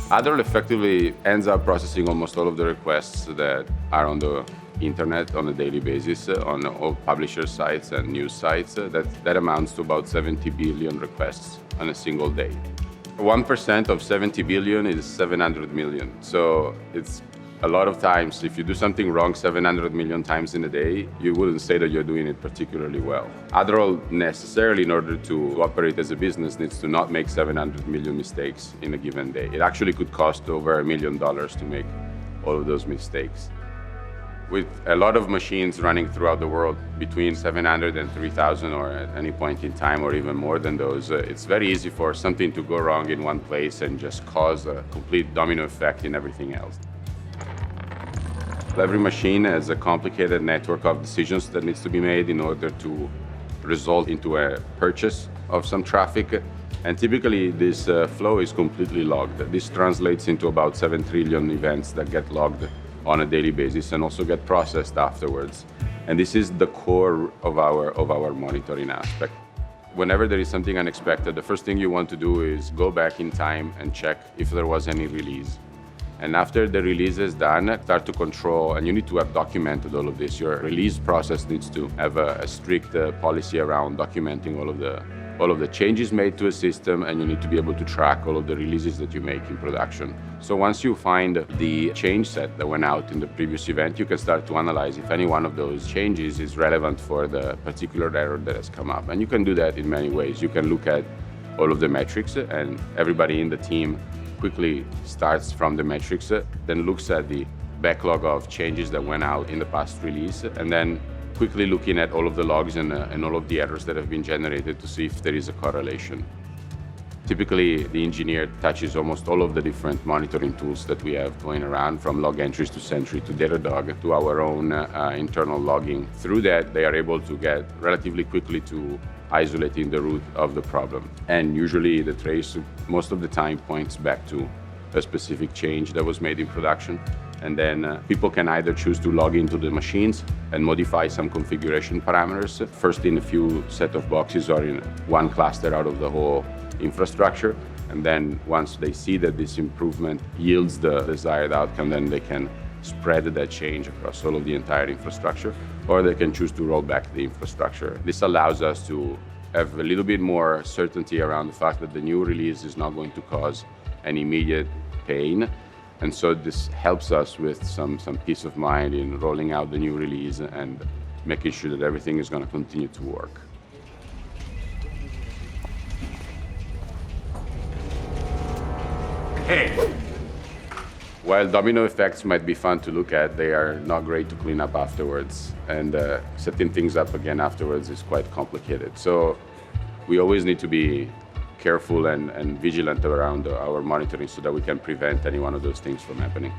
AdRoll effectively ends up processing almost all of the requests that are on the internet on a daily basis on all publisher sites and news sites. That amounts to about 70 billion requests on a single day. 1% of 70 billion is 700 million. So it's a lot of times, if you do something wrong 700 million times in a day, you wouldn't say that you're doing it particularly well. AdRoll necessarily, in order to operate as a business, needs to not make 700 million mistakes in a given day. It actually could cost over $1 million to make all of those mistakes. With a lot of machines running throughout the world, between 700 and 3,000 or at any point in time, or even more than those, it's very easy for something to go wrong in one place and just cause a complete domino effect in everything else. Every machine has a complicated network of decisions that needs to be made in order to result into a purchase of some traffic. And typically this flow is completely logged. This translates into about 7 trillion events that get logged on a daily basis and also get processed afterwards. And this is the core of our monitoring aspect. Whenever there is something unexpected, the first thing you want to do is go back in time and check if there was any release. And after the release is done, start to control, and you need to have documented all of this. Your release process needs to have a strict policy around documenting all of the changes made to a system, and you need to be able to track all of the releases that you make in production. So once you find the change set that went out in the previous event, you can start to analyze if any one of those changes is relevant for the particular error that has come up. And you can do that in many ways. You can look at all of the metrics, and everybody in the team quickly starts from the metrics, then looks at the backlog of changes that went out in the past release, and then quickly looking at all of the logs and all of the errors that have been generated to see if there is a correlation. Typically, the engineer touches almost all of the different monitoring tools that we have going around, from log entries to Sentry to Datadog to our own internal logging. Through that, they are able to get relatively quickly to isolating the root of the problem. And usually the trace, most of the time, points back to a specific change that was made in production. And then people can either choose to log into the machines and modify some configuration parameters, first in a few set of boxes or in one cluster out of the whole infrastructure. And then once they see that this improvement yields the desired outcome, then they can spread that change across all of the entire infrastructure, or they can choose to roll back the infrastructure. This allows us to have a little bit more certainty around the fact that the new release is not going to cause an immediate pain. And so this helps us with some peace of mind in rolling out the new release and making sure that everything is going to continue to work. Hey! While domino effects might be fun to look at, they are not great to clean up afterwards. And setting things up again afterwards is quite complicated. So we always need to be careful and vigilant around our monitoring so that we can prevent any one of those things from happening.